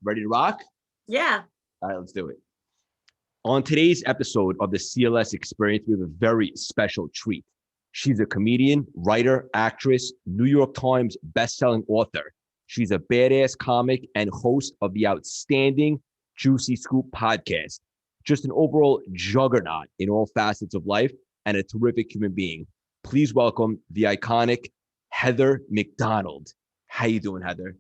Ready to rock? Yeah. All right, let's do it. On today's episode of the CLS Experience, we have a very special treat. She's a comedian, writer, actress, New York Times bestselling author. She's a badass comic and host of the outstanding Juicy Scoop podcast. Just an overall juggernaut in all facets of life and a terrific human being. Please welcome the iconic Heather McDonald. How you doing, Heather?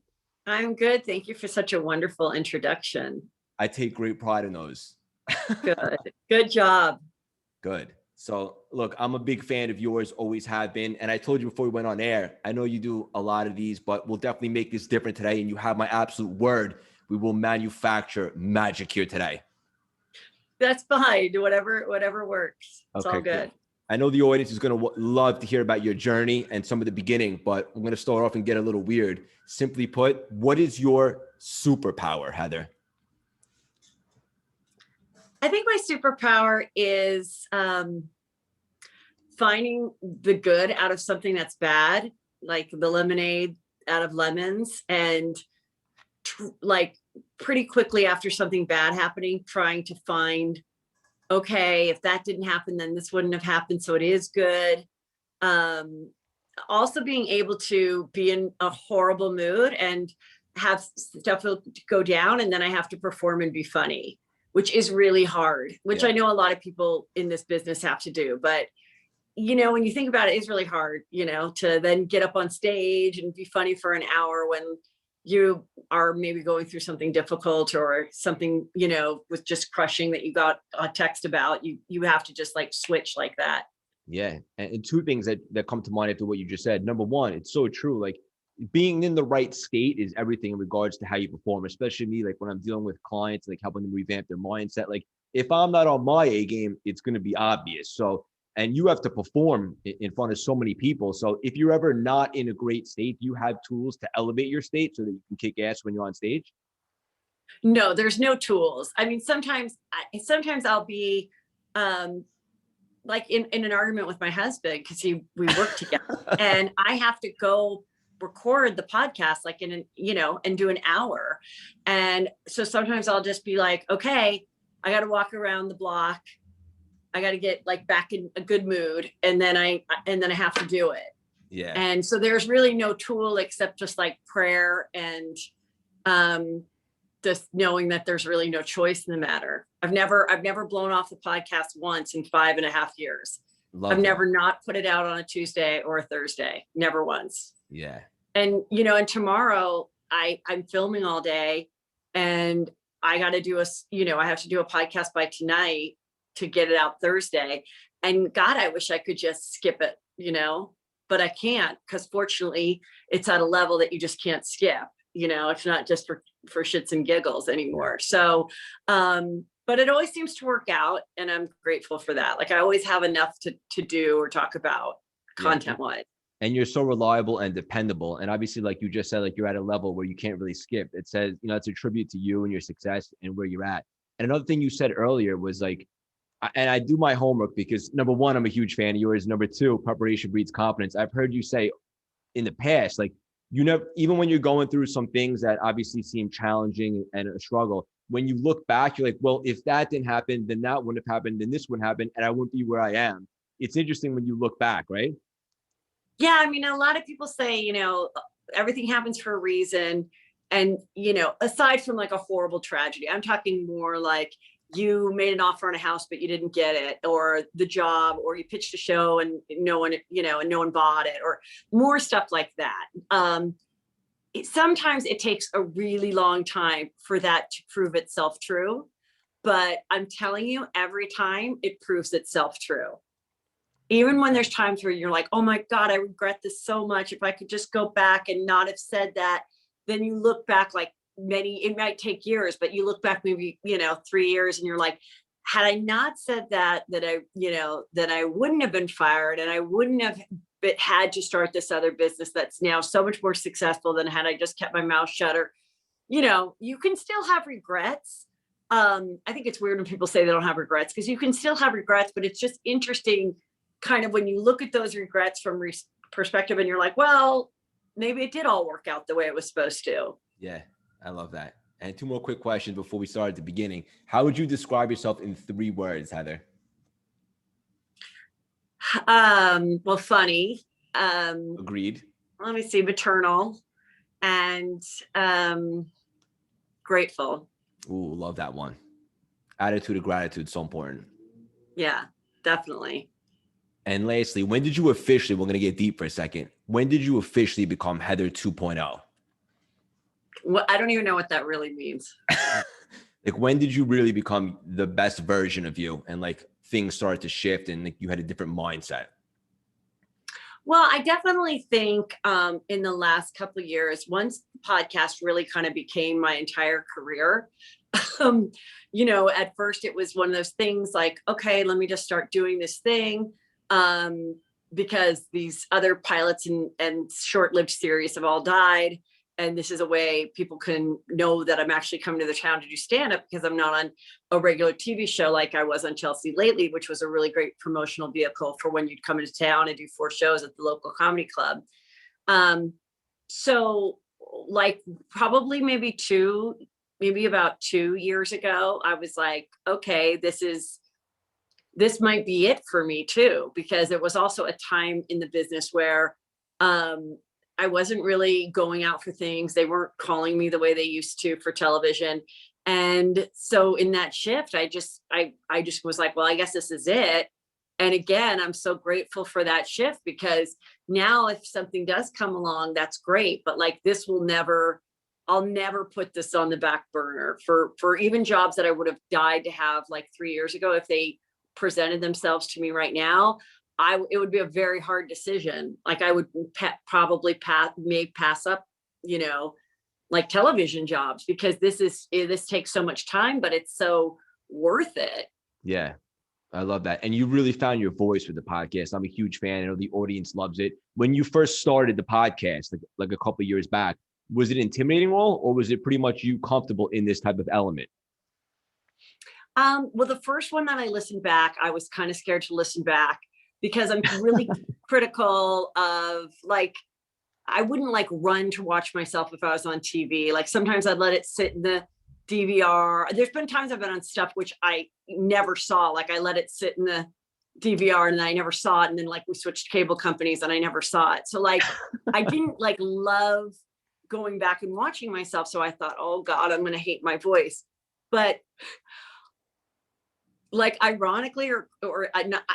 I'm good. Thank you for such a wonderful introduction. I take great pride in those. Good. Good job. Good. So look, I'm a big fan of yours, always have been. And I told you before we went on air, I know you do a lot of these, but we'll definitely make this different today. And you have my absolute word. We will manufacture magic here today. That's fine. Whatever works. It's all good. Cool. I know the audience is going to love to hear about your journey and some of the beginning, but I'm going to start off and get a little weird. Simply put, what is your superpower, Heather? I think my superpower is finding the good out of something that's bad, like the lemonade out of lemons, and like pretty quickly after something bad happening, trying to find, okay, if that didn't happen, then this wouldn't have happened. So it is good. Also being able to be in a horrible mood and have stuff go down, and then I have to perform and be funny, which is really hard, which I know a lot of people in this business have to do. But, you know, when you think about it, it's really hard, you know, to then get up on stage and be funny for an hour when you are maybe going through something difficult or something, you know, with just crushing that you got a text about. You have to just like switch like that. Yeah. And two things that come to mind after what you just said. Number one, it's so true. Like being in the right state is everything in regards to how you perform, especially me, like when I'm dealing with clients, like helping them revamp their mindset. Like if I'm not on my A game, it's going to be obvious. So, and you have to perform in front of so many people. So if you're ever not in a great state, you have tools to elevate your state so that you can kick ass when you're on stage? No, there's no tools. I mean, sometimes I'll be like in an argument with my husband because we work together and I have to go record the podcast like in an, you know, and do an hour. And so sometimes I'll just be like, okay, I got to walk around the block. I got to get like back in a good mood. And then I have to do it. Yeah. And so there's really no tool except just like prayer and just knowing that there's really no choice in the matter. I've never blown off the podcast once in 5.5 years. I've never not put it out on a Tuesday or a Thursday. Never once. Yeah. And, you know, and tomorrow I'm filming all day and I got to do I have to do a podcast by tonight to get it out Thursday. And God, I wish I could just skip it, you know, but I can't because fortunately it's at a level that you just can't skip, you know, it's not just for shits and giggles anymore. So, but it always seems to work out and I'm grateful for that. Like I always have enough to do or talk about content wise. And you're so reliable and dependable. And obviously, like you just said, like you're at a level where you can't really skip. It says, you know, it's a tribute to you and your success and where you're at. And another thing you said earlier was like, and I do my homework because number one, I'm a huge fan of yours. Number two, preparation breeds confidence. I've heard you say in the past, like you never, even when you're going through some things that obviously seem challenging and a struggle, when you look back, you're like, well, if that didn't happen, then that wouldn't have happened, then this wouldn't happen, and I wouldn't be where I am. It's interesting when you look back, right? Yeah, I mean, a lot of people say, you know, everything happens for a reason. And, you know, aside from like a horrible tragedy, I'm talking more like you made an offer on a house, but you didn't get it, or the job, or you pitched a show and no one, you know, and no one bought it, or more stuff like that. Sometimes it takes a really long time for that to prove itself true. But I'm telling you, every time it proves itself true. Even when there's times where you're like, oh my God, I regret this so much. If I could just go back and not have said that, then you look back like it might take years, but you look back maybe, you know, 3 years and you're like, had I not said that I wouldn't have been fired and I wouldn't have had to start this other business that's now so much more successful than had I just kept my mouth shut. Or, you know, you can still have regrets. I think it's weird when people say they don't have regrets because you can still have regrets, but it's just interesting kind of when you look at those regrets from perspective and you're like, well, maybe it did all work out the way it was supposed to. Yeah, I love that. And two more quick questions before we start at the beginning. How would you describe yourself in 3 words, Heather? Well, funny. Agreed. Let me see, maternal and grateful. Ooh, love that one. Attitude of gratitude, so important. Yeah, definitely. And lastly, when did you officially, we're going to get deep for a second. When did you officially become Heather 2.0? Well, I don't even know what that really means. Like, when did you really become the best version of you and like things started to shift and like you had a different mindset? Well, I definitely think in the last couple of years, once the podcast really kind of became my entire career, at first it was one of those things like, okay, let me just start doing this thing because these other pilots and short-lived series have all died. And this is a way people can know that I'm actually coming to the town to do stand-up because I'm not on a regular TV show like I was on Chelsea Lately, which was a really great promotional vehicle for when you'd come into town and do 4 shows at the local comedy club. So like probably maybe about 2 years ago, I was like, okay, this might be it for me too, because it was also a time in the business where I wasn't really going out for things. They weren't calling me the way they used to for television. And so in that shift, I just was like, well, I guess this is it. And again, I'm so grateful for that shift because now if something does come along, that's great. But like this I'll never put this on the back burner for even jobs that I would have died to have like 3 years ago. If they presented themselves to me right now, it would be a very hard decision. Like I would probably pass up, like television jobs because this takes so much time, but it's so worth it. Yeah, I love that. And you really found your voice with the podcast. I'm a huge fan. I know the audience loves it. When you first started the podcast, like a couple of years back, was it intimidating at all, or was it pretty much you comfortable in this type of element? Well, the first one that I listened back, I was kind of scared to listen back because I'm really critical of like, I wouldn't like run to watch myself if I was on TV. Like sometimes I'd let it sit in the DVR. There's been times I've been on stuff which I never saw. Like I let it sit in the DVR and then I never saw it. And then like we switched cable companies and I never saw it. So like I didn't like love going back and watching myself. So I thought, oh God, I'm going to hate my voice. But like ironically or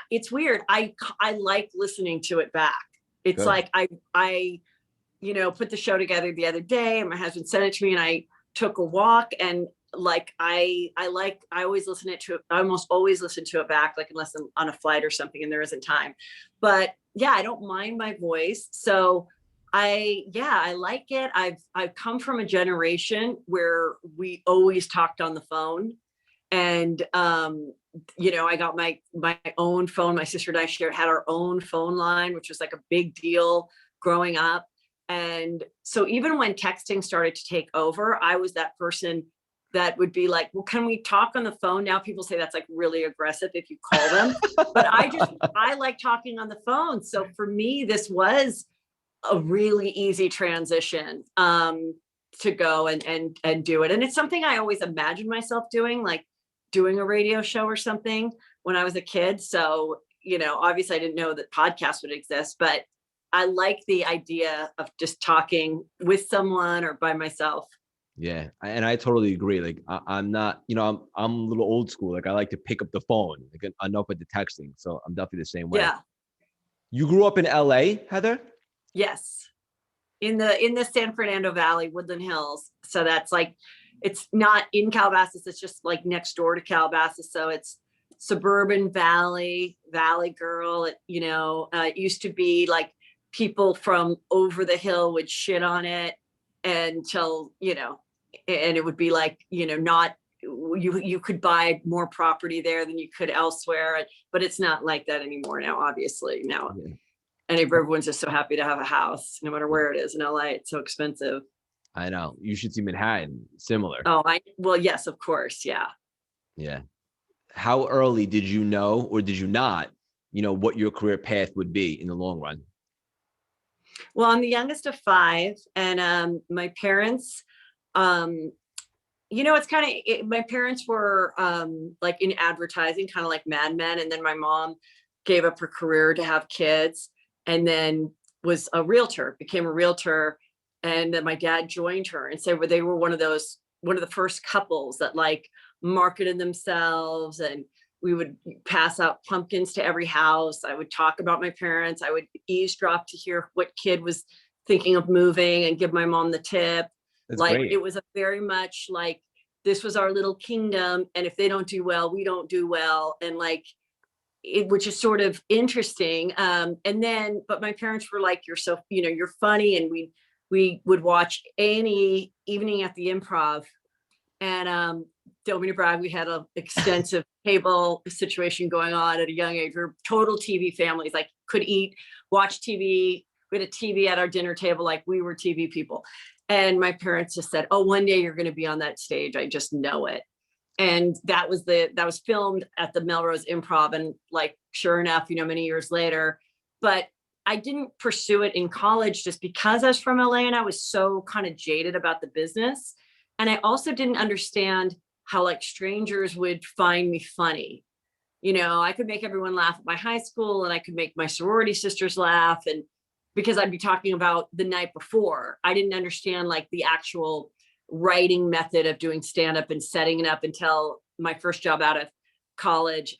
it's weird. I like listening to it back. It's Good. like I put the show together the other day and my husband sent it to me and I took a walk and like I always I almost always listen to it back, like unless I'm on a flight or something and there isn't time. But yeah, I don't mind my voice. So I like it. I've come from a generation where we always talked on the phone. And I got my own phone. My sister and I had our own phone line, which was like a big deal growing up. And so even when texting started to take over, I was that person that would be like, well, can we talk on the phone? Now people say that's like really aggressive if you call them, but I like talking on the phone. So for me, this was a really easy transition to go and do it. And it's something I always imagined myself doing, like doing a radio show or something when I was a kid. So, obviously I didn't know that podcasts would exist, but I like the idea of just talking with someone or by myself. Yeah. And I totally agree. Like I'm not, I'm a little old school. Like I like to pick up the phone, like enough with the texting. So I'm definitely the same way. Yeah. You grew up in LA, Heather? Yes. In the San Fernando Valley, Woodland Hills. So that's like, it's not in Calabasas. It's just like next door to Calabasas. So it's suburban valley girl. It used to be like people from over the hill would shit on it until, and it would be like, not, you could buy more property there than you could elsewhere. But it's not like that anymore now, obviously. Now, Yeah. and everyone's just so happy to have a house, no matter where it is in LA. It's so expensive. I know. You should see Manhattan. Similar. Oh, well, yes, of course. Yeah. Yeah. How early did you know, or did you not, what your career path would be in the long run? Well, I'm the youngest of 5, and my parents it's kind of, my parents were like in advertising, kind of like Mad Men. And then my mom gave up her career to have kids, and then was a realtor, became a realtor. And then my dad joined her, and so they were one of the first couples that like marketed themselves. And we would pass out pumpkins to every house. I would talk about my parents. I would eavesdrop to hear what kid was thinking of moving and give my mom the tip. That's Like great. it was a very much like, this was our little kingdom. And if they don't do well, we don't do well. And like, which is sort of interesting. And then, but my parents were like, you're so, you're funny. And we would watch any evening at the Improv. And don't mean to brag, we had an extensive cable situation going on at a young age. We were total TV families, like could eat, watch TV. We had a TV at our dinner table, like we were TV people. And my parents just said, oh, one day you're going to be on that stage. I just know it. And that was filmed at the Melrose Improv. And like, sure enough, many years later, but I didn't pursue it in college just because I was from LA and I was so kind of jaded about the business. And I also didn't understand how like strangers would find me funny. I could make everyone laugh at my high school, and I could make my sorority sisters laugh. And because I'd be talking about the night before, I didn't understand like the actual writing method of doing stand-up and setting it up until my first job out of college.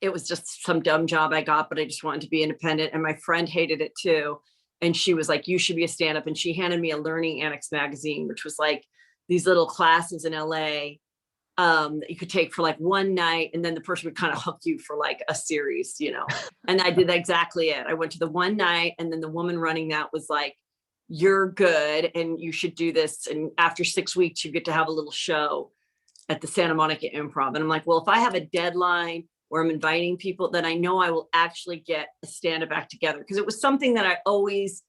It was just some dumb job I got, but I just wanted to be independent. And my friend hated it too. And she was like, you should be a stand-up. And she handed me a Learning Annex magazine, which was like these little classes in LA that you could take for like one night. And then the person would kind of hook you for like a series, and I did exactly it. I went to the one night, and then the woman running that was like, you're good and you should do this. And after 6 weeks, you get to have a little show at the Santa Monica Improv. And I'm like, well, if I have a deadline where I'm inviting people, then I know I will actually get a stand-up act together. Because it was something that I always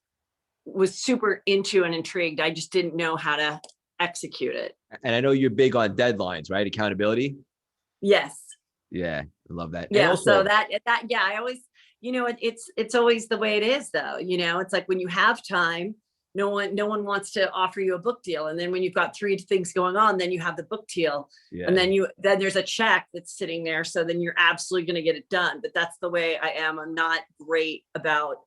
was super into and intrigued. I just didn't know how to execute it. And I know you're big on deadlines, right? Accountability. Yes. Yeah, I love that. Yeah. And also, So that, yeah, I always, it's always the way it is though. It's like when you have time, no one wants to offer you a book deal. And then when you've got 3 things going on, then you have the book deal. yeah. And then there's a check that's sitting there. So then you're absolutely going to get it done. But that's the way I am. I'm not great about,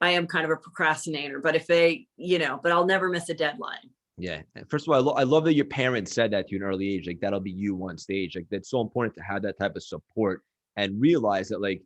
I am kind of a procrastinator, but but I'll never miss a deadline. Yeah. First of all, I love that your parents said that to you at an early age. Like that'll be you on stage. Like that's so important to have that type of support and realize that like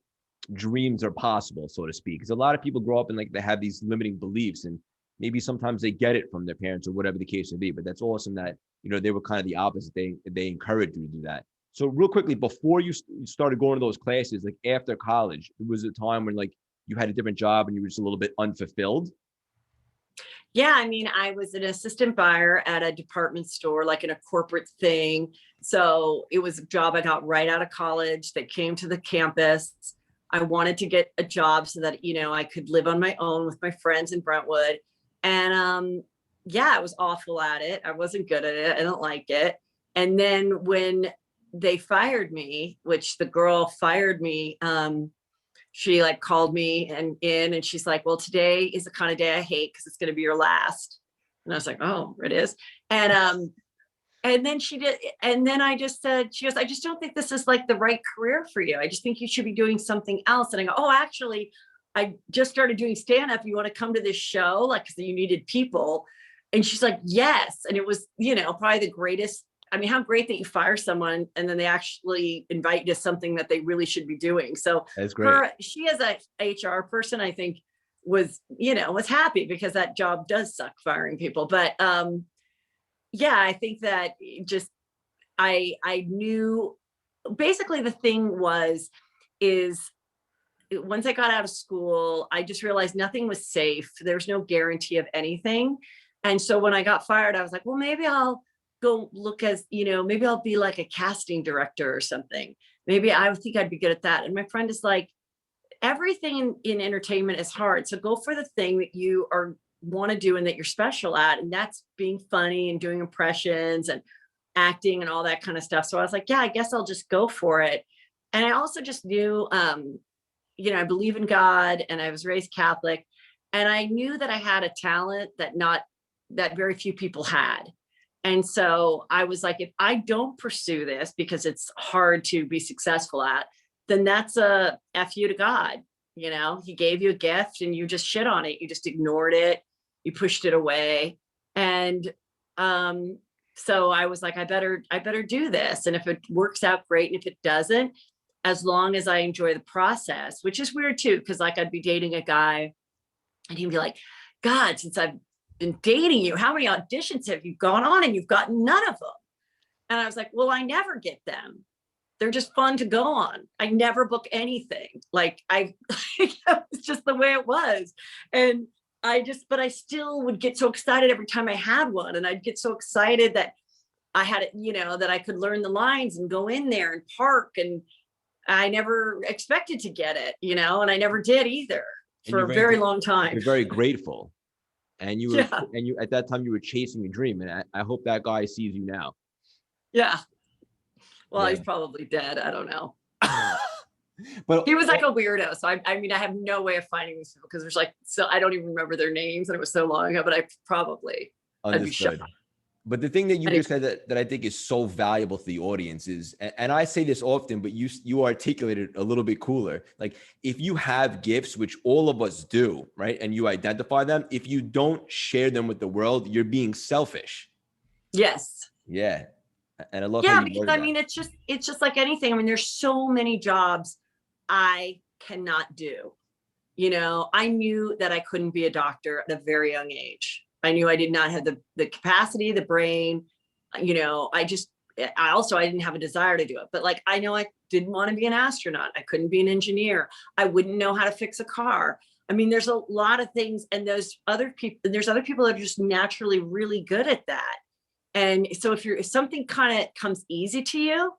dreams are possible, so to speak. Because a lot of people grow up and like they have these limiting beliefs, and maybe sometimes they get it from their parents or whatever the case may be. But that's awesome that they were kind of the opposite. They encouraged you to do that. So real quickly, before you started going to those classes, like after college, it was a time when like you had a different job and you were just a little bit unfulfilled. Yeah, I mean, I was an assistant buyer at a department store, like in a corporate thing. So it was a job I got right out of college that came to the campus. I wanted to get a job so that, I could live on my own with my friends in Brentwood. And yeah, I was awful at it. I wasn't good at it. I don't like it. And then when they fired me, which the girl fired me, she like called me and she's like, well, today is the kind of day I hate because it's going to be your last. And I was like, oh, it is. And then she did. And then I just said, she goes, I just don't think this is like the right career for you. I just think you should be doing something else. And I go, oh, actually, I just started doing stand-up. You want to come to this show? Like, cause you needed people. And she's like, yes. And it was, probably the greatest. I mean, how great that you fire someone and then they actually invite you to something that they really should be doing. So that's great. She as a HR person, I think was happy because that job does suck, firing people. But yeah, I think that just, I knew basically the thing is once I got out of school, I just realized nothing was safe. There's no guarantee of anything. And so when I got fired, I was like, well, maybe I'll go look as, maybe I'll be like a casting director or something. Maybe I would think I'd be good at that. And my friend is like, everything in entertainment is hard. So go for the thing that you want to do and that you're special at. And that's being funny and doing impressions and acting and all that kind of stuff. So I was like, yeah, I guess I'll just go for it. And I also just knew, I believe in God and I was raised Catholic. And I knew that I had a talent that very few people had. And so I was like, if I don't pursue this because it's hard to be successful at, then that's a F you to God. You know, he gave you a gift and you just shit on it. You just ignored it. You pushed it away. And so I was like, I better do this. And if it works out, great. And if it doesn't, as long as I enjoy the process, which is weird too, because like I'd be dating a guy and he'd be like, God, since I've been dating you, how many auditions have you gone on? And you've gotten none of them. And I was like, well, I never get them. They're just fun to go on. I never book anything. Like it's just the way it was. And but I still would get so excited every time I had one. And I'd get so excited that I had it, that I could learn the lines and go in there and park. And I never expected to get it, and I never did either for a very long time. You're very grateful. And you were, and you, at that time you were chasing a dream. And I hope that guy sees you now. Yeah. Well, he's probably dead. I don't know. But he was like a weirdo. So I mean, I have no way of finding these people because there's so I don't even remember their names and it was so long ago, but I probably understood. But the thing that you just said that I think is so valuable to the audience is, and I say this often, but you articulated it a little bit cooler. Like if you have gifts, which all of us do, right? And you identify them, if you don't share them with the world, you're being selfish. Yes. Yeah. And I love because I mean, it's just like anything. I mean, there's so many jobs I cannot do. I knew that I couldn't be a doctor at a very young age. I knew I did not have the capacity, the brain, I didn't have a desire to do it, but like, I know I didn't want to be an astronaut. I couldn't be an engineer. I wouldn't know how to fix a car. I mean, there's a lot of things, and there's other people that are just naturally really good at that. And so if something kind of comes easy to you,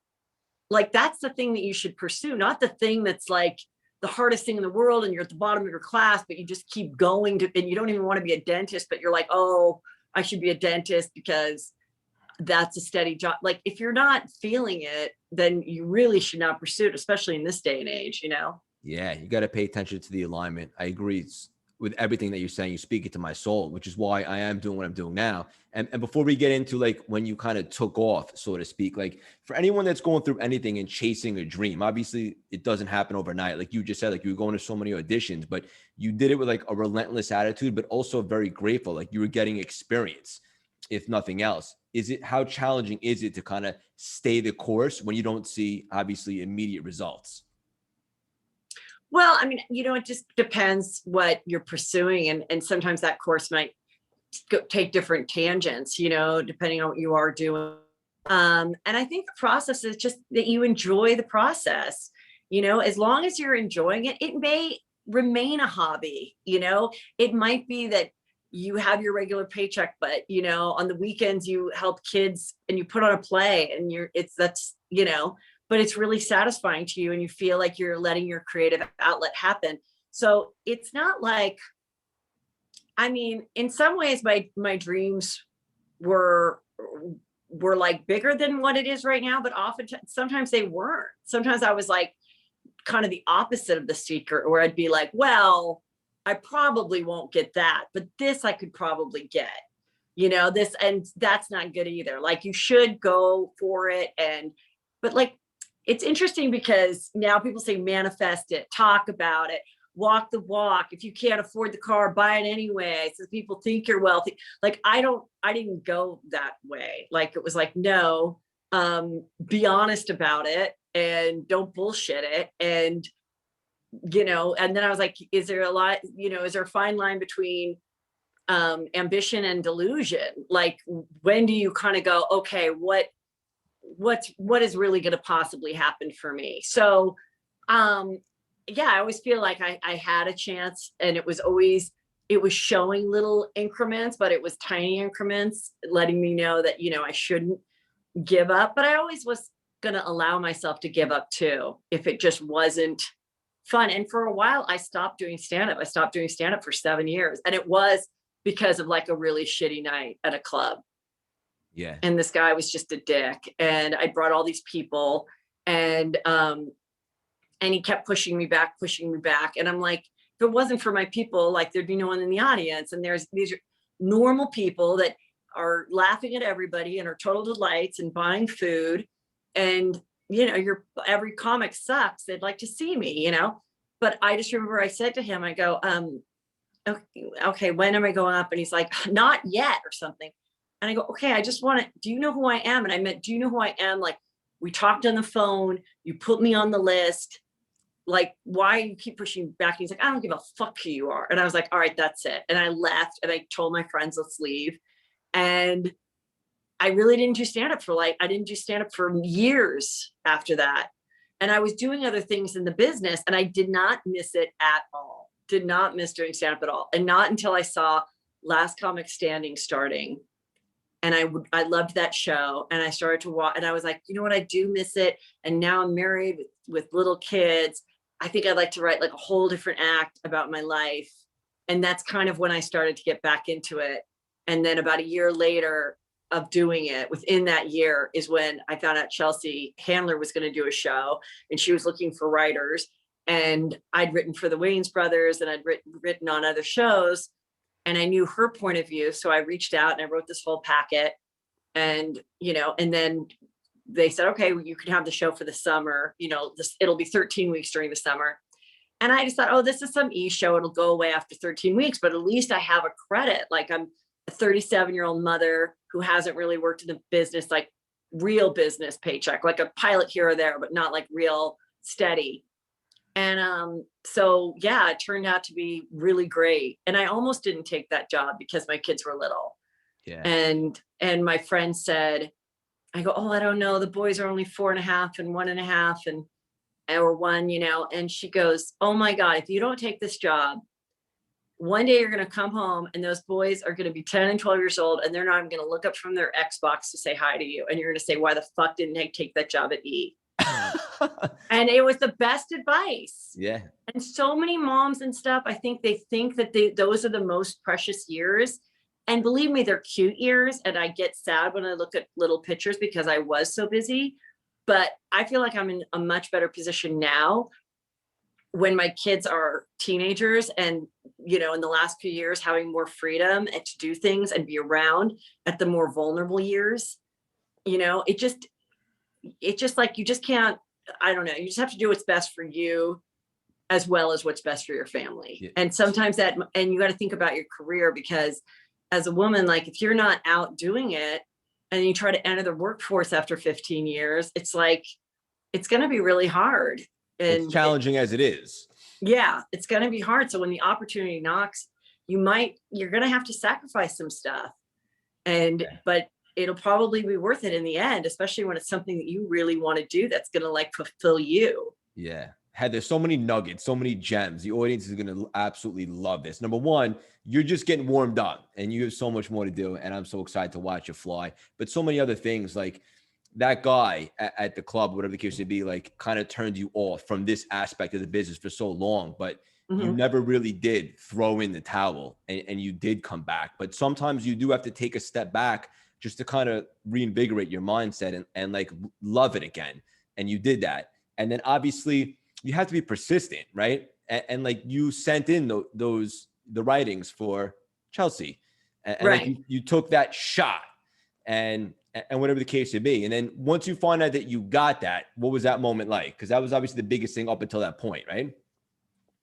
like that's the thing that you should pursue, not the thing that's like the hardest thing in the world and you're at the bottom of your class, but you just keep going and you don't even want to be a dentist, but you're like, oh, I should be a dentist because that's a steady job. Like if you're not feeling it, then you really should not pursue it, especially in this day and age, Yeah, you got to pay attention to the alignment. I agree with everything that you're saying. You speak it to my soul, which is why I am doing what I'm doing now. And before we get into like when you kind of took off, so to speak, like for anyone that's going through anything and chasing a dream, obviously it doesn't happen overnight. Like you just said, like you were going to so many auditions, but you did it with like a relentless attitude, but also very grateful. Like you were getting experience, if nothing else. How challenging is it to kind of stay the course when you don't see obviously immediate results? Well, I mean, it just depends what you're pursuing. And sometimes that course might take different tangents, depending on what you are doing. And I think the process is just that you enjoy the process, as long as you're enjoying it, it may remain a hobby, it might be that you have your regular paycheck, but, on the weekends you help kids and you put on a play and but it's really satisfying to you and you feel like you're letting your creative outlet happen. So it's not like, I mean, in some ways my dreams were like bigger than what it is right now, but sometimes they weren't. Sometimes I was like kind of the opposite of the seeker, where I'd be like, well, I probably won't get that, but this I could probably get, this, and that's not good either. Like you should go for it. But like, it's interesting because now people say manifest it, talk about it, walk the walk. If you can't afford the car, buy it anyway, so people think you're wealthy. Like I didn't go that way. Like it was like, no, be honest about it and don't bullshit it. And, and then I was like, is there a fine line between ambition and delusion? Like when do you kind of go, okay, what is really going to possibly happen for me? So, I always feel like I had a chance, and it was showing little increments, but it was tiny increments, letting me know that, I shouldn't give up, but I always was going to allow myself to give up too, if it just wasn't fun. And for a while I stopped doing stand-up. I stopped doing stand-up for 7 years. And it was because of like a really shitty night at a club. Yeah. And this guy was just a dick. And I brought all these people and he kept pushing me back. And I'm like, if it wasn't for my people, like there'd be no one in the audience. And these are normal people that are laughing at everybody and are total delights and buying food. And, you know, every comic sucks. They'd like to see me, you know? But I just remember I said to him, I go, okay, when am I going up? And he's like, not yet or something. And I go, okay, I just want to, do you know who I am? And I meant, do you know who I am? Like, we talked on the phone, you put me on the list. Like, why you keep pushing back? And he's like, I don't give a fuck who you are. And I was like, all right, that's it. And I left and I told my friends, let's leave. And I really didn't do stand up I didn't do stand up for years after that. And I was doing other things in the business and I did not miss it at all. Did not miss doing stand up at all. And not until I saw Last Comic Standing starting. And I loved that show. And I started to watch and I was like, you know what? I do miss it. And now I'm married with little kids. I think I'd like to write like a whole different act about my life. And that's kind of when I started to get back into it. And then about a year later of doing it, within that year is when I found out Chelsea Handler was going to do a show and she was looking for writers. And I'd written for the Wayans brothers and I'd written on other shows and I knew her point of view. So I reached out and I wrote this whole packet and, you know, and then they said, okay, well, you can have the show for the summer, you know, it'll be 13 weeks during the summer. And I just thought, oh, this is some show. It'll go away after 13 weeks, but at least I have a credit. Like I'm a 37-year-old mother who hasn't really worked in the business, like real business paycheck, like a pilot here or there, but not like real steady. And so, yeah, it turned out to be really great. And I almost didn't take that job because my kids were little. Yeah. And my friend said, I go, oh, I don't know. The boys are only 4.5 and 1.5 or 1, you know, and she goes, oh my God, if you don't take this job, one day you're going to come home and those boys are going to be 10 and 12 years old and they're not even going to look up from their Xbox to say hi to you. And you're going to say, why the fuck didn't I take that job at E? And it was the best advice. Yeah. And so many moms and stuff, I think they think that those are the most precious years. And believe me, they're cute years. And I get sad when I look at little pictures because I was so busy. But I feel like I'm in a much better position now when my kids are teenagers and, you know, in the last few years, having more freedom and to do things and be around at the more vulnerable years, you know, it just like, you just can't, I don't know, you just have to do what's best for you as well as what's best for your family. Yeah. And sometimes and you got to think about your career because as a woman, like if you're not out doing it and you try to enter the workforce after 15 years, it's like, it's going to be really hard. And it's challenging as it is. Yeah, it's going to be hard. So when the opportunity knocks, you're going to have to sacrifice some stuff. But it'll probably be worth it in the end, especially when it's something that you really want to do that's going to like fulfill you. Yeah. Heather, so many nuggets, so many gems. The audience is going to absolutely love this. Number one, you're just getting warmed up and you have so much more to do. And I'm so excited to watch you fly. But so many other things like that guy at the club, whatever the case may be, like kind of turned you off from this aspect of the business for so long, but you never really did throw in the towel and you did come back. But sometimes you do have to take a step back just to kind of reinvigorate your mindset and like love it again. And you did that. And then obviously you have to be persistent, right? And like you sent in the writings for Chelsea and right. Like you took that shot and whatever the case may be. And then once you find out that you got that, what was that moment like? Because that was obviously the biggest thing up until that point, right?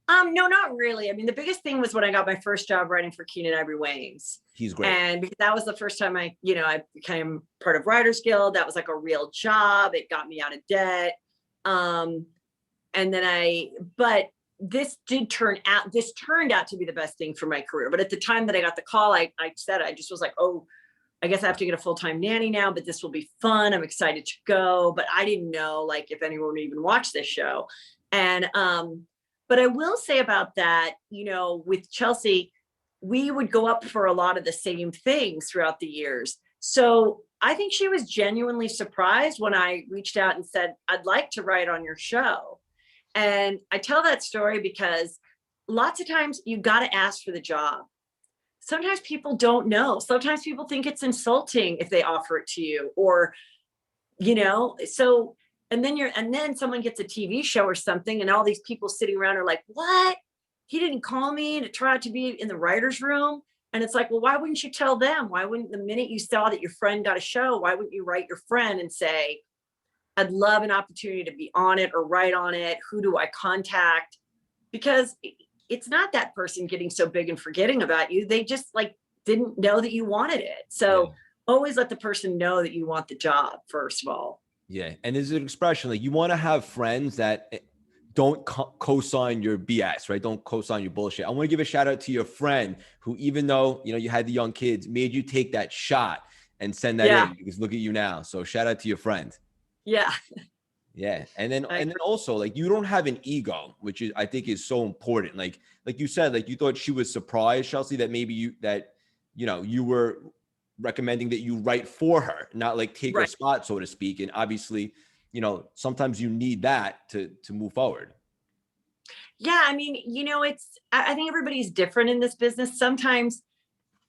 No, not really. I mean, the biggest thing was when I got my first job writing for Keenan Ivory Wayans. He's great. And because that was the first time I became part of Writers Guild. That was like a real job. It got me out of debt. And then but this turned out to be the best thing for my career. But at the time that I got the call, I said, I just was like, oh, I guess I have to get a full-time nanny now, but this will be fun. I'm excited to go. But I didn't know like if anyone would even watch this show. And, but I will say about that, you know, with Chelsea, we would go up for a lot of the same things throughout the years. So I think she was genuinely surprised when I reached out and said, I'd like to write on your show. And I tell that story because lots of times you got to ask for the job. Sometimes people don't know. Sometimes people think it's insulting if they offer it to you or, you know, so, and then someone gets a TV show or something and all these people sitting around are like, what? He didn't call me to try to be in the writer's room. And it's like, well, why wouldn't you tell them? Why wouldn't, the minute you saw that your friend got a show, why wouldn't you write your friend and say, I'd love an opportunity to be on it or write on it. Who do I contact? Because it's not that person getting so big and forgetting about you. They just like didn't know that you wanted it. So Yeah. always let the person know that you want the job, first of all. Yeah. And there's an expression like you want to have friends that don't co-sign your BS, right? Don't co-sign your bullshit. I want to give a shout out to your friend who, even though, you had the young kids, made you take that shot and send that Yeah. in, because look at you now. So shout out to your friend. Yeah. Yeah. And then also, like, you don't have an ego, which is, I think, is so important. Like you said, like, you thought she was surprised, Chelsea, that maybe you were recommending that you write for her, not like take her spot, so to speak. And obviously, sometimes you need that to move forward. Yeah. I mean, I think everybody's different in this business. Sometimes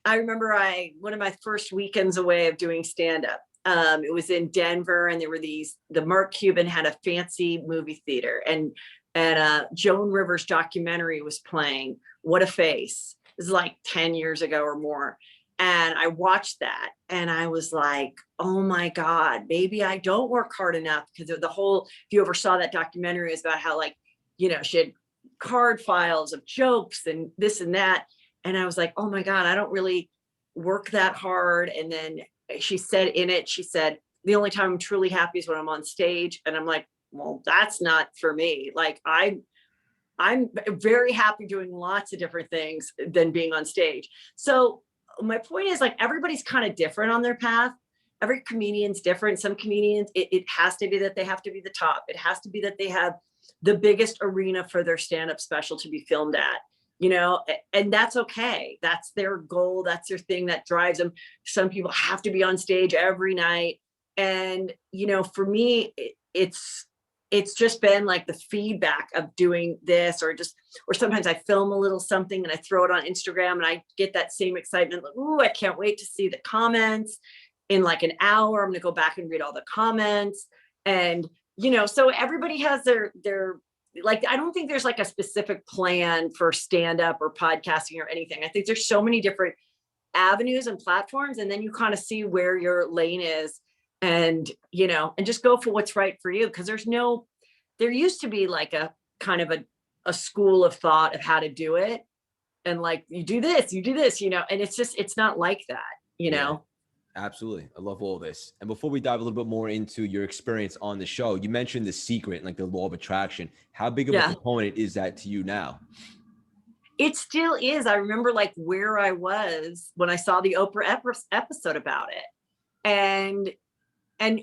I remember one of my first weekends away of doing stand-up. It was in Denver, and there were the Mark Cuban had a fancy movie theater, and Joan Rivers documentary was playing, What a Face. This is like 10 years ago or more. And I watched that and I was like, oh my God, maybe I don't work hard enough, because if you ever saw that documentary, is about how, like, she had card files of jokes and this and that. And I was like, oh my God, I don't really work that hard. And then she said, the only time I'm truly happy is when I'm on stage. And I'm like, well, that's not for me. Like, I'm very happy doing lots of different things than being on stage. So my point is, like, everybody's kind of different on their path. Every comedian's different. Some comedians, it has to be that they have to be the top. It has to be that they have the biggest arena for their stand-up special to be filmed at. And that's okay. That's their goal. That's their thing that drives them. Some people have to be on stage every night. And, for me, it's just been like the feedback of doing this, or sometimes I film a little something and I throw it on Instagram and I get that same excitement. Like, ooh, I can't wait to see the comments in like an hour. I'm going to go back and read all the comments. And, so everybody has their, like, I don't think there's like a specific plan for stand-up or podcasting or anything. I think there's so many different avenues and platforms, and then you kind of see where your lane is, and and just go for what's right for you. Because there used to be like a kind of a school of thought of how to do it, and like, you do this, and it's not like that. Yeah. Absolutely. I love all this. And before we dive a little bit more into your experience on the show, you mentioned the secret, like the law of attraction. How big of a component is that to you now? It still is. I remember like where I was when I saw the Oprah episode about it. And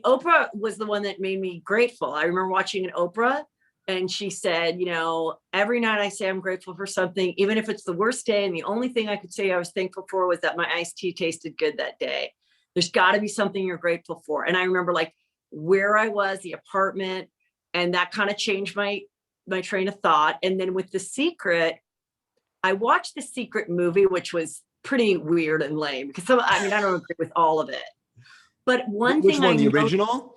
Oprah was the one that made me grateful. I remember watching an Oprah, and she said, every night I say I'm grateful for something, even if it's the worst day. And the only thing I could say I was thankful for was that my iced tea tasted good that day. There's got to be something you're grateful for. And I remember like where I was, the apartment, and that kind of changed my train of thought. And then with The Secret, I watched The Secret movie, which was pretty weird and lame, because I don't agree with all of it. But Which one, the original?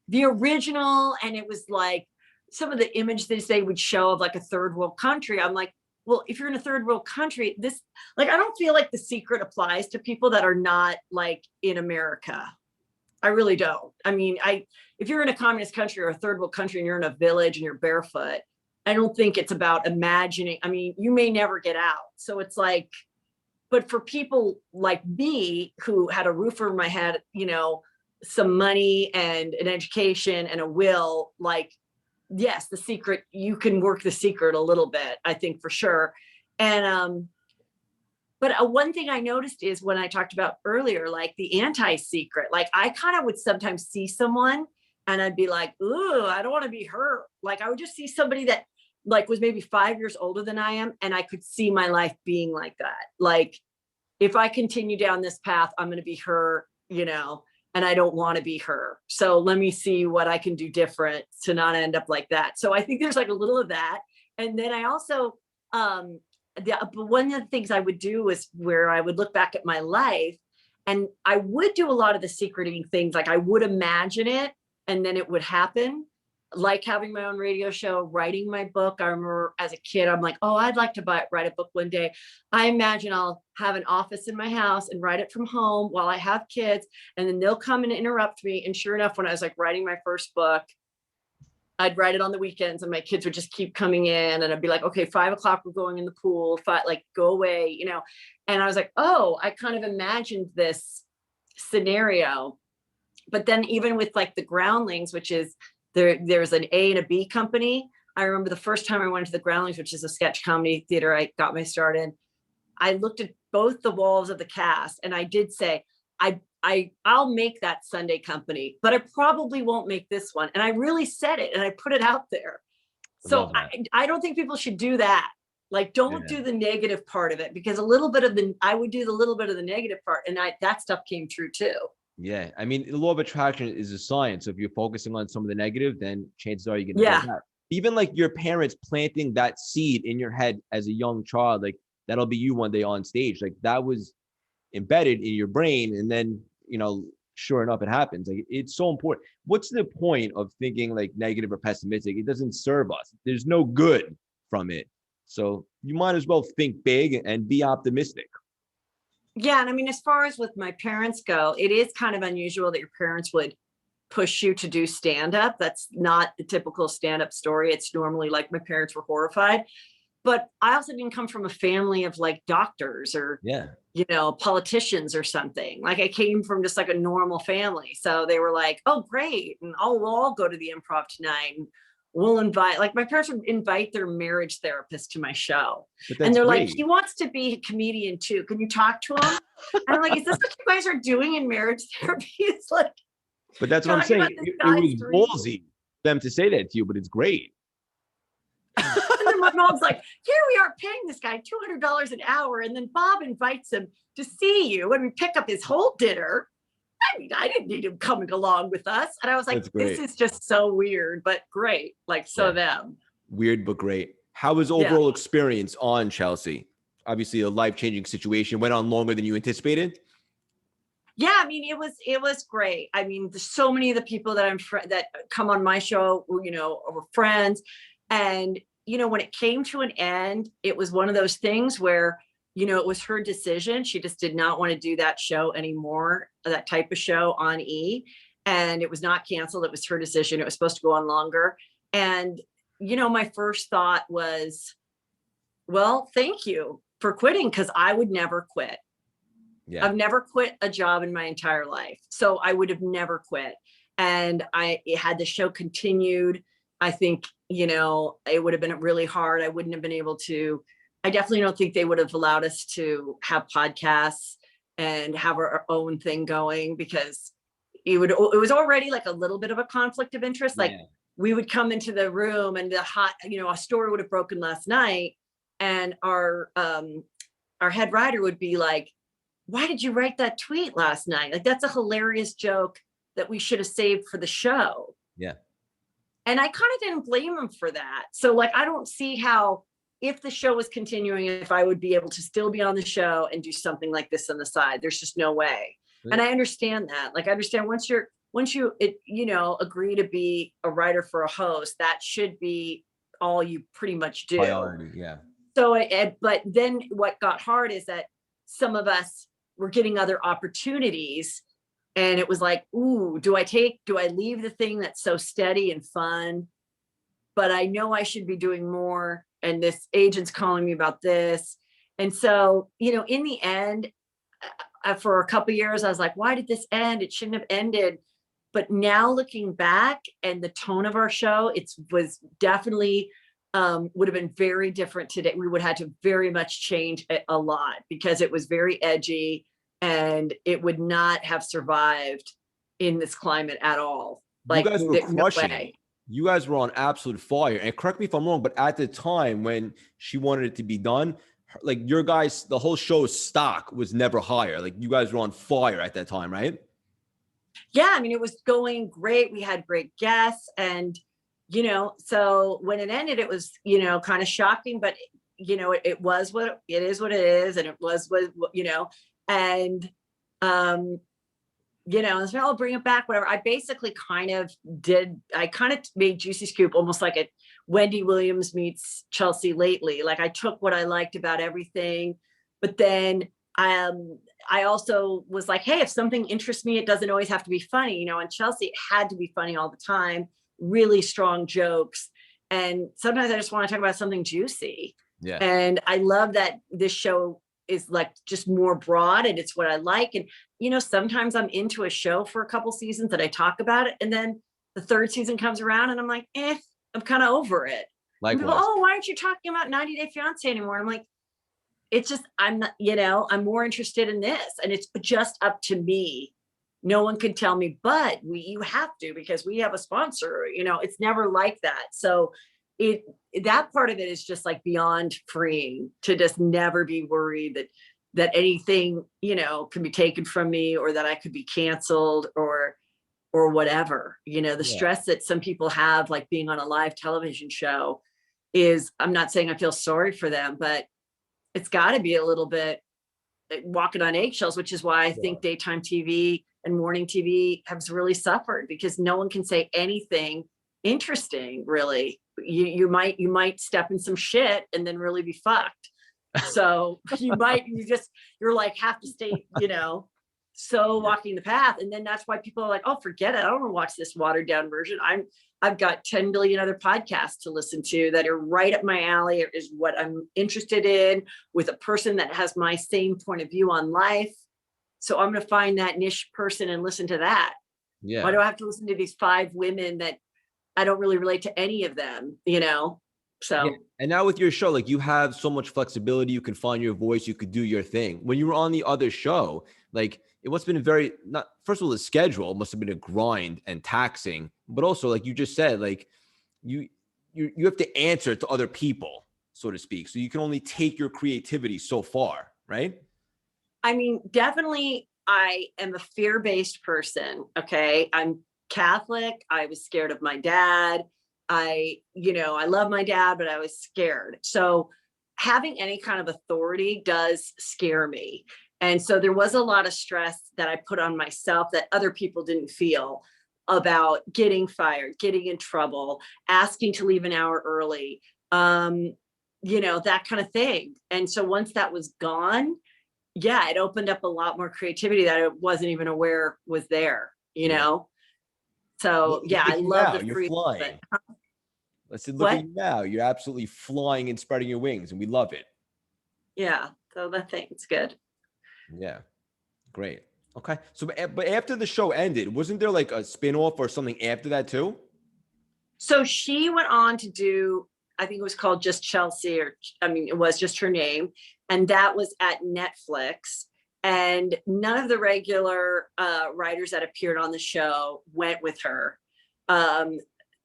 The original, and it was like some of the images they would show of like a third world country. I'm like, well, if you're in a third world country, I don't feel like The Secret applies to people that are not like in America. I really don't. I mean, if you're in a communist country or a third world country and you're in a village and you're barefoot, I don't think it's about imagining. I mean, you may never get out. So it's like, but for people like me who had a roof over my head, some money and an education and a will, like, yes, The Secret, you can work The Secret a little bit, I think, for sure. And, but one thing I noticed is when I talked about earlier, like the anti-secret, like I kind of would sometimes see someone and I'd be like, ooh, I don't want to be her. Like I would just see somebody that like was maybe 5 years older than I am. And I could see my life being like that. Like if I continue down this path, I'm going to be her, and I don't want to be her. So let me see what I can do different to not end up like that. So I think there's like a little of that. And then I also, one of the things I would do is where I would look back at my life, and I would do a lot of the secreting things. Like I would imagine it and then it would happen. like having my own radio show, writing my book. I remember as a kid, I'm like, oh, I'd like to write a book one day. I imagine I'll have an office in my house and write it from home while I have kids, and then they'll come and interrupt me. And sure enough, when I was like writing my first book, I'd write it on the weekends and my kids would just keep coming in, and I'd be like, okay, 5 o'clock, we're going in the pool, like go away, you know? And I was like, oh, I kind of imagined this scenario. But then even with like the Groundlings, which is there's an A and a B company. I remember the first time I went to the Groundlings, which is a sketch comedy theater I got my start in. I looked at both the walls of the cast and I did say, I'll make that Sunday company, but I probably won't make this one. And I really said it and I put it out there. So I don't think people should do that. Like, don't do the negative part of it, because I would do the little bit of the negative part, and that stuff came true too. Yeah. I mean, the law of attraction is a science. So if you're focusing on some of the negative, then chances are you're going to get that. Even like your parents planting that seed in your head as a young child, like that'll be you one day on stage. Like that was embedded in your brain. And then, you know, sure enough, it happens. Like it's so important. What's the point of thinking like negative or pessimistic? It doesn't serve us. There's no good from it. So you might as well think big and be optimistic. Yeah. And I mean, as far as with my parents go, it is kind of unusual that your parents would push you to do stand-up. That's not the typical stand-up story. It's normally like my parents were horrified. But I also didn't come from a family of like doctors or, you know, politicians or something. Like I came from just like a normal family. So they were like, oh, great. And we'll all go to the Improv tonight. And we'll invite, like my parents would invite their marriage therapist to my show. And they're like, he wants to be a comedian too. Can you talk to him? And I'm like, is this what you guys are doing in marriage therapy? It's like, but that's what I'm saying. It was ballsy for them to say that to you, but it's great. And then my mom's like, here we are paying this guy $200 an hour. And then Bob invites him to see you and we pick up his whole dinner. I mean, I didn't need him coming along with us. And I was like, this is just so weird, but great. Like, so them. Weird, but great. How was overall experience on Chelsea? Obviously a life-changing situation, went on longer than you anticipated. Yeah, I mean, it was great. I mean, there's so many of the people that that come on my show, you know, were friends. And, you know, when it came to an end, it was one of those things where, you know, it was her decision. She just did not want to do that show anymore, that type of show on E. And it was not canceled. It was her decision. It was supposed to go on longer. And, you know, my first thought was, well, thank you for quitting, because I would never quit. Yeah. I've never quit a job in my entire life. So I would have never quit. And had the show continued, I think, you know, it would have been really hard. I wouldn't have been able to, I definitely don't think they would have allowed us to have podcasts and have our own thing going, because it was already like a little bit of a conflict of interest. Like we would come into the room and a story would have broken last night. And our head writer would be like, why did you write that tweet last night? Like, that's a hilarious joke that we should have saved for the show. Yeah. And I kind of didn't blame him for that. So like, I don't see how, if the show was continuing, if I would be able to still be on the show and do something like this on the side. There's just no way. Right. And I understand that. Like, I understand once you agree to be a writer for a host, that should be all you pretty much do. Priority, yeah. So, but then what got hard is that some of us were getting other opportunities, and it was like, ooh, do I leave the thing that's so steady and fun, but I know I should be doing more, and this agent's calling me about this. And so, you know, in the end, for a couple of years, I was like, why did this end? It shouldn't have ended. But now looking back, and the tone of our show, was definitely would have been very different today. We would have had to very much change a lot, because it was very edgy and it would not have survived in this climate at all. Like, you guys were crushing it. You guys were on absolute fire. And correct me if I'm wrong, but at the time when she wanted it to be done, like your guys, the whole show's stock was never higher. Like you guys were on fire at that time, right? Yeah, I mean, it was going great. We had great guests, and you know, so when it ended, it was, you know, kind of shocking, but you know, it was what it is, and it was what, you know, and you know, and so I'll bring it back, whatever. I basically I kind of made Juicy Scoop almost like a Wendy Williams meets Chelsea Lately. Like I took what I liked about everything, but then I also was like, hey, if something interests me, it doesn't always have to be funny, you know, and Chelsea, it had to be funny all the time, really strong jokes. And sometimes I just want to talk about something juicy. Yeah. And I love that this show is like just more broad and it's what I like. And, you know, sometimes I'm into a show for a couple seasons that I talk about it. And then the third season comes around and I'm like, I'm kind of over it. And people, Likewise. oh, why aren't you talking about 90 Day Fiance anymore? And I'm like, it's just, I'm not, you know, I'm more interested in this and it's just up to me. No one can tell me, but you have to, because we have a sponsor, you know, it's never like that. So that part of it is just like beyond freeing, to just never be worried that anything, you know, can be taken from me, or that I could be canceled or whatever. You know, the stress that some people have, like being on a live television show, is, I'm not saying I feel sorry for them, but it's got to be a little bit walking on eggshells, which is why I think daytime TV and morning TV has really suffered, because no one can say anything interesting, really. You might step in some shit and then really be fucked. So you're like have to stay, you know, so walking the path. And then that's why people are like, oh, forget it, I don't want to watch this watered down version. I've got 10 billion other podcasts to listen to that are right up my alley, is what I'm interested in, with a person that has my same point of view on life. So I'm going to find that niche person and listen to that. Yeah. Why do I have to listen to these 5 women that I don't really relate to any of them, you know? So. Yeah. And now with your show, like you have so much flexibility, you can find your voice, you could do your thing. When you were on the other show, like it must have been first of all, the schedule must have been a grind and taxing, but also like you just said, like you have to answer to other people, so to speak. So you can only take your creativity so far, right? I mean, definitely I am a fear-based person. Okay. I'm Catholic. I was scared of my dad. I love my dad, but I was scared. So having any kind of authority does scare me. And so there was a lot of stress that I put on myself that other people didn't feel, about getting fired, getting in trouble, asking to leave an hour early, that kind of thing. And so once that was gone, it opened up a lot more creativity that I wasn't even aware was there, you know? So I love the freedom. You're flying. Let's say, look at you now. You're absolutely flying and spreading your wings, and we love it. Yeah. So it's good. Yeah. Great. Okay. So, but after the show ended, wasn't there like a spin-off or something after that too? So she went on to do, I think it was called Just Chelsea, it was just her name. And that was at Netflix. And none of the regular writers that appeared on the show went with her. Half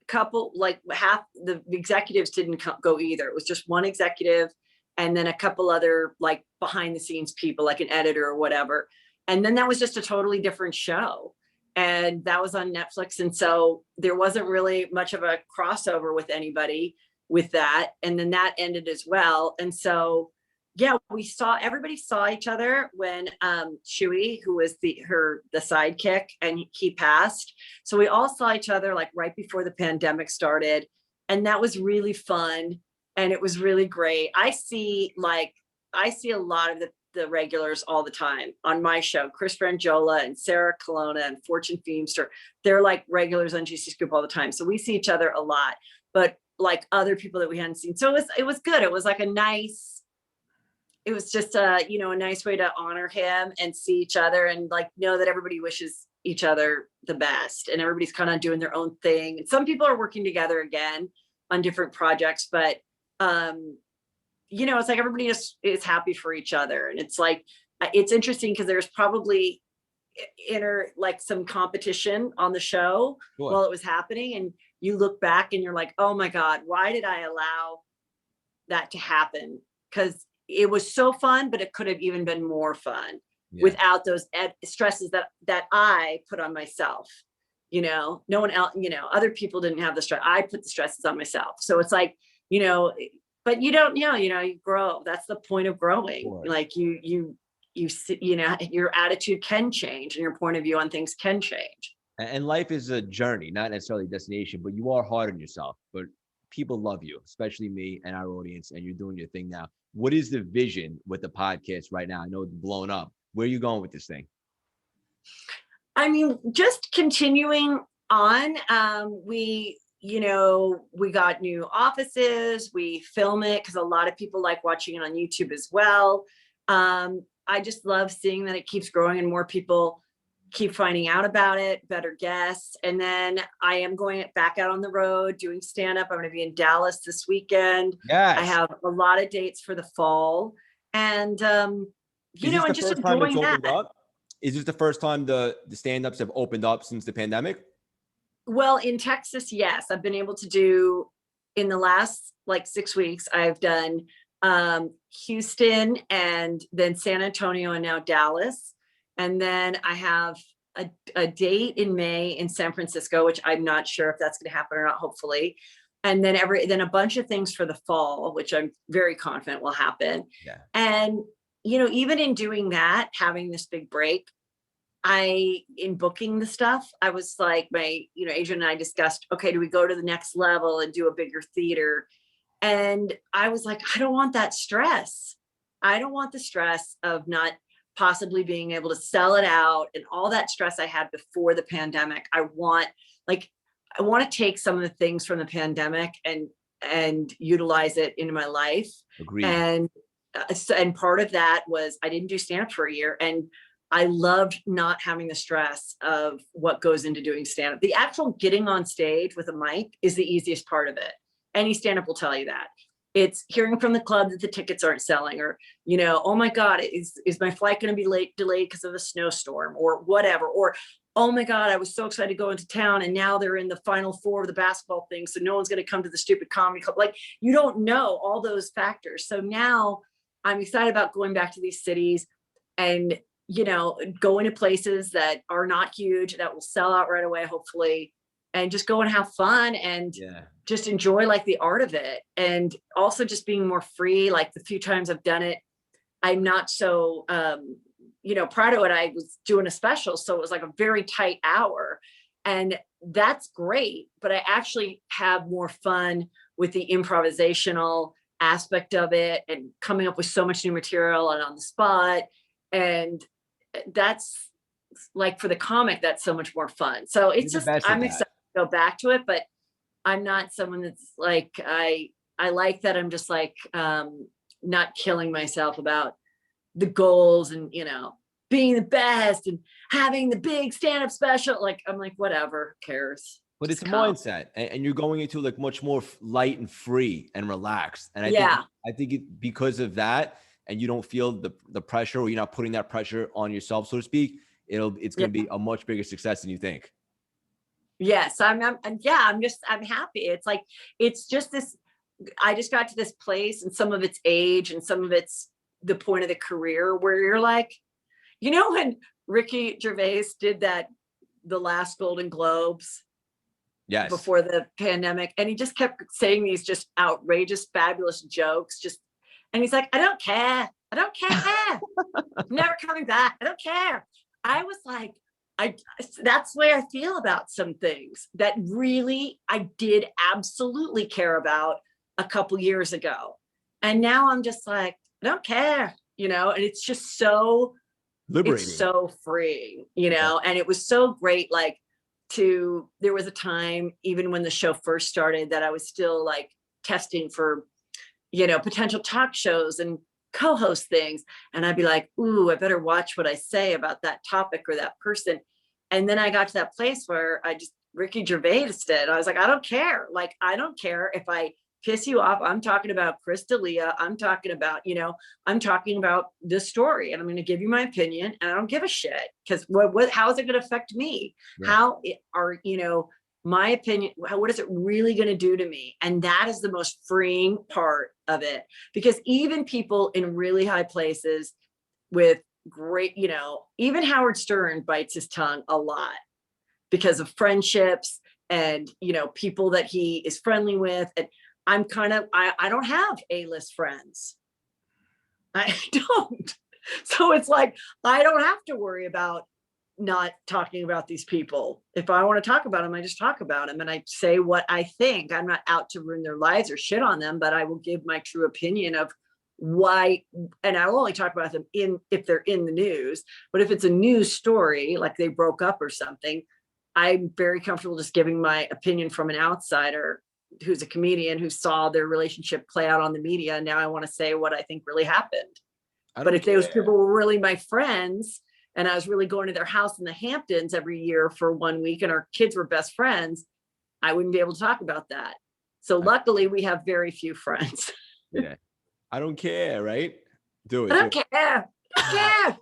the executives didn't go either. It was just one executive and then a couple other like behind the scenes people, like an editor or whatever. And then that was just a totally different show. And that was on Netflix. And so there wasn't really much of a crossover with anybody with that. And then that ended as well. And so, everybody saw each other when Shuey, who was the sidekick, and he passed. So we all saw each other like right before the pandemic started. And that was really fun. And it was really great. I see a lot of the regulars all the time on my show. Chris Frangiola and Sarah Colonna and Fortune Feimster, they're like regulars on GC Scoop all the time. So we see each other a lot, but like other people that we hadn't seen. So it was good. It was like it was just a nice way to honor him and see each other and like know that everybody wishes each other the best and everybody's kind of doing their own thing. And some people are working together again on different projects, but it's like everybody just is happy for each other. And it's like, it's interesting because there's probably some competition on the show while it was happening. And you look back and you're like, oh my God, why did I allow that to happen? Because it was so fun, but it could have even been more fun without those stresses that I put on myself. No one else, other people didn't have the stress. I put the stresses on myself. So it's like, but you don't know, you grow. That's the point of growing. Like you you see, you know, your attitude can change and your point of view on things can change. And life is a journey, not necessarily a destination, but you are hard on yourself. But people love you, especially me and our audience, and you're doing your thing now. What is the vision with the podcast right now? I know it's blown up. Where are you going with this thing? I mean, just continuing on. You know, we got new offices, we film it because a lot of people like watching it on YouTube as well. I just love seeing that it keeps growing and more people keep finding out about it, better guests. And then I am going back out on the road doing stand-up. I'm going to be in Dallas this weekend. I Yes. have a lot of dates for the fall. And, you know, and just enjoying that. Is this the first time the stand-ups have opened up since the pandemic? Well, in Texas, yes. I've been able to do, in the last like 6 weeks, I've done Houston and then San Antonio and now Dallas. And then I have a date in May in San Francisco, which I'm not sure if that's going to happen or not, hopefully. And then then a bunch of things for the fall, which I'm very confident will happen. Yeah. And, you know, even in doing that, having this big break, in booking the stuff, I was like, my, you know, agent and I discussed, okay, do we go to the next level and do a bigger theater? And I was like, I don't want that stress. I don't want the stress of not possibly being able to sell it out and all that stress I had before the pandemic. I want to take some of the things from the pandemic and utilize it in my life. Agreed. And part of that was I didn't do stand-up for a year, and I loved not having the stress of what goes into doing stand-up. The actual getting on stage with a mic is the easiest part of it. Any stand-up will tell you that. It's hearing from the club that the tickets aren't selling, or, you know, oh my God, is my flight going to be delayed because of a snowstorm or whatever? Or, oh my God, I was so excited to go into town and now they're in the final four of the basketball thing. So no one's going to come to the stupid comedy club. Like, you don't know all those factors. So now I'm excited about going back to these cities and, you know, going to places that are not huge, that will sell out right away, hopefully, and just go and have fun and just enjoy like the art of it. And also just being more free. Like the few times I've done it, I'm not so, you know, prior to it, I was doing a special. So it was like a very tight hour, and that's great. But I actually have more fun with the improvisational aspect of it and coming up with so much new material and on the spot. And that's like, for the comic, that's so much more fun. So it's just, I'm excited to go back to it, but I'm not someone that's like, I like that. I'm just like, not killing myself about the goals and, you know, being the best and having the big stand-up special. Like, I'm like, whatever, who cares? But it's a mindset, and you're going into like much more light and free and relaxed. And I think because of that, and you don't feel the pressure, or you're not putting that pressure on yourself, so to speak, it's going to be a much bigger success than you think. Yes, I'm happy. It's like, it's just this, I just got to this place, and some of it's age and some of it's the point of the career where you're like, you know, when Ricky Gervais did the last Golden Globes, before the pandemic, and he just kept saying these just outrageous, fabulous jokes, and he's like, I don't care. I'm never coming back. I don't care. I was like, that's the way I feel about some things that really I did absolutely care about a couple years ago. And now I'm just like, I don't care, you know, and it's just so liberating. It's so freeing, you know, and it was so great. Like, there was a time, even when the show first started, that I was still like testing for, you know, potential talk shows and co-host things. And I'd be like, ooh, I better watch what I say about that topic or that person. And then I got to that place where Ricky Gervais did. I was like, I don't care. Like, I don't care if I piss you off. I'm talking about Chris D'Elia. I'm talking about, you know, I'm talking about this story, and I'm going to give you my opinion, and I don't give a shit, because how is it going to affect me? How are, you know, my opinion, what is it really going to do to me? And that is the most freeing part of it, because even people in really high places with great, you know, even Howard Stern bites his tongue a lot because of friendships and, you know, people that he is friendly with. And I'm I don't have A-list friends. I don't. So it's like, I don't have to worry about not talking about these people. If I want to talk about them, I just talk about them and I say what I think. I'm not out to ruin their lives or shit on them, but I will give my true opinion of why. And I will only talk about them if they're in the news. But if it's a news story, like they broke up or something, I'm very comfortable just giving my opinion from an outsider who's a comedian who saw their relationship play out on the media. And now I want to say what I think really happened. But if those people were really my friends and I was really going to their house in the Hamptons every year for 1 week and our kids were best friends, I wouldn't be able to talk about that. So luckily we have very few friends. Yeah. I don't care, right? Do it. I don't care. Yeah.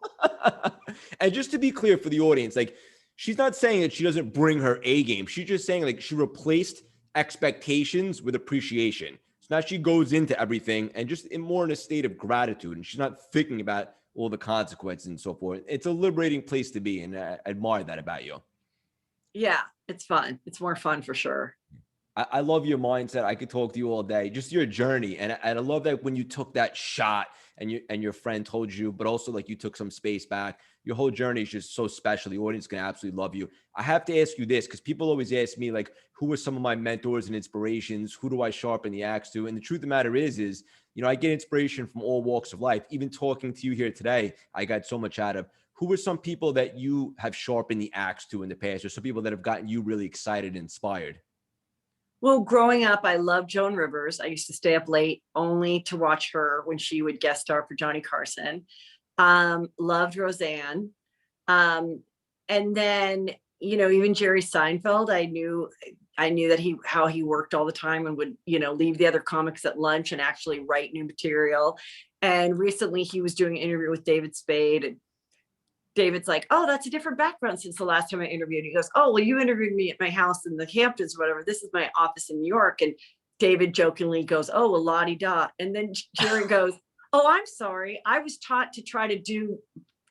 And just to be clear for the audience, like she's not saying that she doesn't bring her A game. She's just saying like she replaced expectations with appreciation. So now she goes into everything and just more in a state of gratitude. And she's not thinking about all the consequences and so forth. It's a liberating place to be. And I admire that about you. Yeah, it's fun. It's more fun for sure. I love your mindset. I could talk to you all day, just your journey. And I love that when you took that shot and your friend told you, but also like you took some space back, your whole journey is just so special. The audience can absolutely love you. I have to ask you this, because people always ask me like, who are some of my mentors and inspirations? Who do I sharpen the axe to? And the truth of the matter is, I get inspiration from all walks of life. Even talking to you here today, I got so much out of. Who are some people that you have sharpened the axe to in the past, or some people that have gotten you really excited and inspired? Well, growing up, I loved Joan Rivers. I used to stay up late only to watch her when she would guest star for Johnny Carson. Loved Roseanne. And then, even Jerry Seinfeld, I knew that how he worked all the time and would, leave the other comics at lunch and actually write new material. And recently he was doing an interview with David Spade, and David's like, oh, that's a different background since the last time I interviewed. He goes, oh, well, you interviewed me at my house in the Hamptons or whatever. This is my office in New York. And David jokingly goes, oh, well, la-di-da. And then Jerry goes, oh, I'm sorry. I was taught to try to do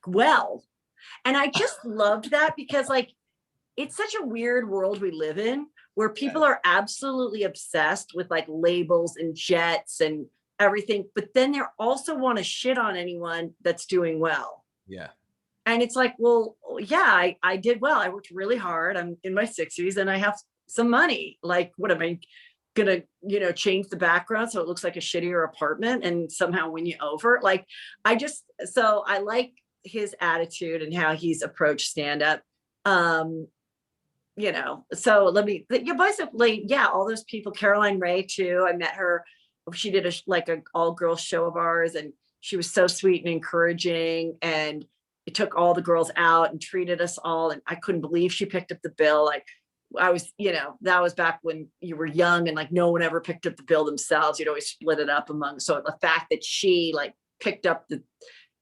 well. And I just loved that because like, it's such a weird world we live in where people are absolutely obsessed with like labels and jets and everything, but then they also want to shit on anyone that's doing well. Yeah. And it's like, well, yeah, I did well. I worked really hard. I'm in my 60s and I have some money. Like, what am I gonna, change the background so it looks like a shittier apartment and somehow win you over? Like, so I like his attitude and how he's approached stand-up. So basically, yeah, all those people, Caroline Ray too. I met her. She did a all-girls show of ours, and she was so sweet and encouraging, and it took all the girls out and treated us all. And I couldn't believe she picked up the bill. Like I was, that was back when you were young and like no one ever picked up the bill themselves. You'd always split it up among. So the fact that she like picked up the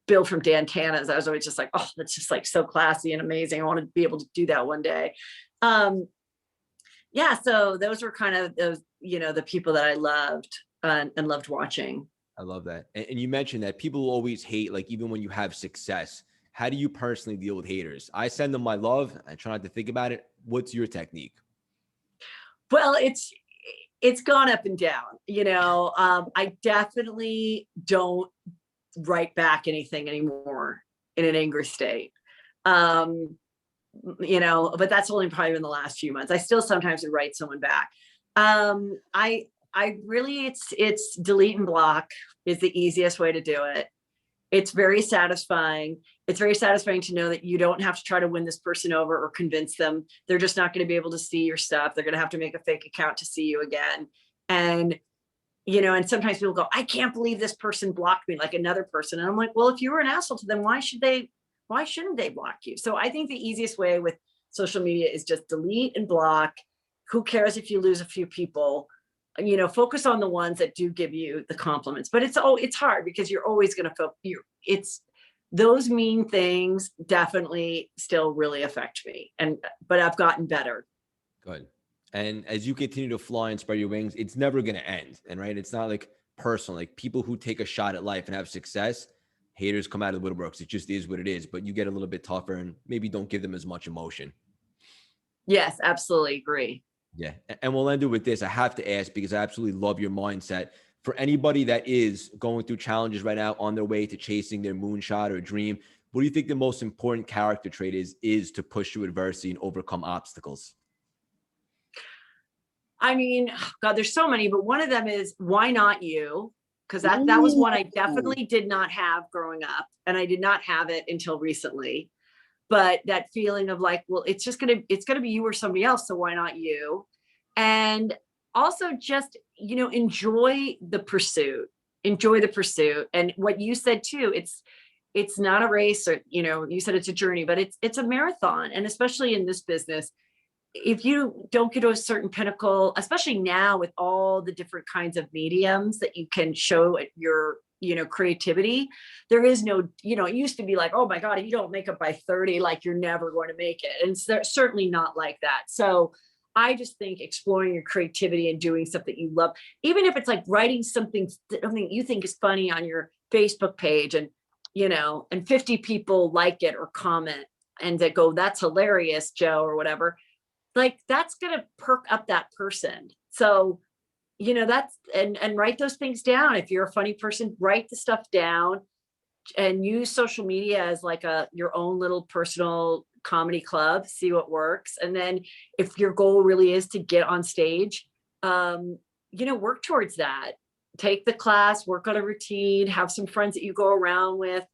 bill from Dan Tana's, I was always just like, oh, that's just like so classy and amazing. I want to be able to do that one day. So those were kind of those, the people that I loved and loved watching. I love that. And you mentioned that people always hate, like even when you have success. How do you personally deal with haters? I send them my love. I try not to think about it. What's your technique? Well, it's gone up and down. I definitely don't write back anything anymore in an angry state. But that's only probably in the last few months. I still sometimes write someone back. I really, it's delete and block is the easiest way to do it. It's very satisfying. It's very satisfying to know that you don't have to try to win this person over or convince them. They're just not going to be able to see your stuff. They're going to have to make a fake account to see you again. And, and sometimes people go, I can't believe this person blocked me, like another person. And I'm like, well, if you were an asshole to them, why shouldn't they block you? So I think the easiest way with social media is just delete and block. Who cares if you lose a few people? Focus on the ones that do give you the compliments, but it's hard because you're always going to focus. Those mean things definitely still really affect me, but I've gotten better. Good. And as you continue to fly and spread your wings, it's never going to end. And right. It's not like personal, like people who take a shot at life and have success, haters come out of the woodworks. It just is what it is, but you get a little bit tougher and maybe don't give them as much emotion. Yes, absolutely agree. Yeah. And we'll end it with this. I have to ask because I absolutely love your mindset For anybody that is going through challenges right now on their way to chasing their moonshot or dream, what do you think the most important character trait is to push through adversity and overcome obstacles? I mean, God, there's so many, but one of them is why not you? Because that was one I definitely did not have growing up, and I did not have it until recently. But that feeling of like, well, it's gonna be you or somebody else, so why not you? And also just, enjoy the pursuit. Enjoy the pursuit. And what you said too, it's not a race, or you said it's a journey, but it's a marathon. And especially in this business, if you don't get to a certain pinnacle, especially now with all the different kinds of mediums that you can show your creativity, there is no, it used to be like, oh my God, if you don't make it by 30, like you're never going to make it. And it's certainly not like that. So I just think exploring your creativity and doing stuff that you love, even if it's like writing something you think is funny on your Facebook page, and 50 people like it or comment and they go, that's hilarious, Joe, or whatever, like that's going to perk up that person. So, that's, and write those things down. If you're a funny person, write the stuff down and use social media as like your own little personal comedy club, see what works. And then if your goal really is to get on stage, work towards that. Take the class, work on a routine, have some friends that you go around with,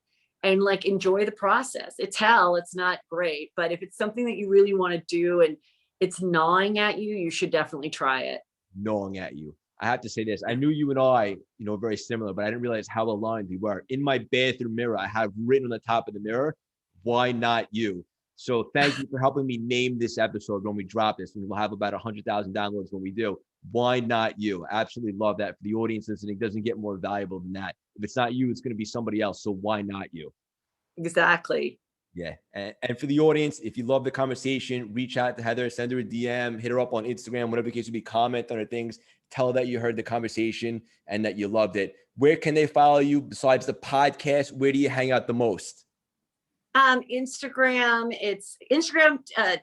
and like enjoy the process. It's hell, it's not great, but if it's something that you really want to do and it's gnawing at you, you should definitely try it. Gnawing at you. I have to say this. I knew you and I, very similar, but I didn't realize how aligned we were. In my bathroom mirror, I have written on the top of the mirror, why not you? So thank you for helping me name this episode when we drop this. And we'll have about 100,000 downloads when we do. Why not you? I absolutely love that. For the audience listening, it doesn't get more valuable than that. If it's not you, it's going to be somebody else. So why not you? Exactly. Yeah. And for the audience, if you love the conversation, reach out to Heather, send her a DM, hit her up on Instagram, whatever the case would be, comment on her things, tell her that you heard the conversation and that you loved it. Where can they follow you besides the podcast? Where do you hang out the most? Instagram,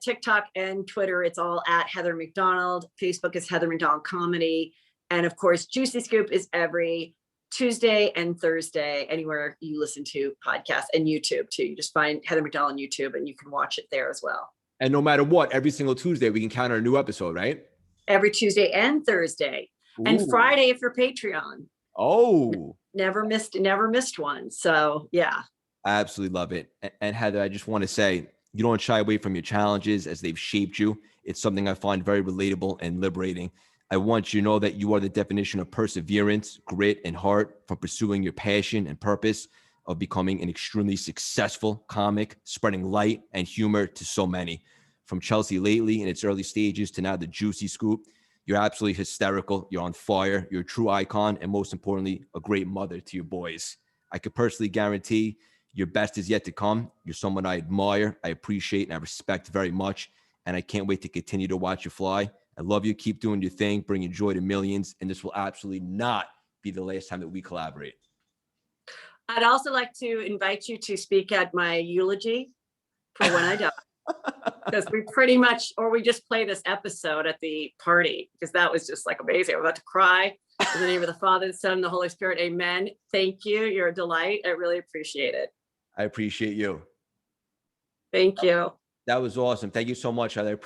TikTok, and Twitter. It's all at Heather McDonald. Facebook is Heather McDonald Comedy. And of course, Juicy Scoop is every Tuesday and Thursday, anywhere you listen to podcasts, and YouTube too. You just find Heather McDonald on YouTube and you can watch it there as well. And no matter what, every single Tuesday, we can count on a new episode, right? Every Tuesday and Thursday. Ooh. And Friday if you're Patreon. Oh, never missed one. So yeah. I absolutely love it. And Heather, I just want to say, you don't shy away from your challenges as they've shaped you. It's something I find very relatable and liberating. I want you to know that you are the definition of perseverance, grit, and heart from pursuing your passion and purpose of becoming an extremely successful comic, spreading light and humor to so many. From Chelsea Lately in its early stages to now the Juicy Scoop, you're absolutely hysterical. You're on fire. You're a true icon. And most importantly, a great mother to your boys. I could personally guarantee your best is yet to come. You're someone I admire, I appreciate, and I respect very much. And I can't wait to continue to watch you fly. I love you. Keep doing your thing, bringing joy to millions. And this will absolutely not be the last time that we collaborate. I'd also like to invite you to speak at my eulogy for when I die. Because we just play this episode at the party, because that was just like amazing. I'm about to cry. In the name of the Father, the Son, and the Holy Spirit. Amen. Thank you. You're a delight. I really appreciate it. I appreciate you. Thank you. That was awesome. Thank you so much, Heather.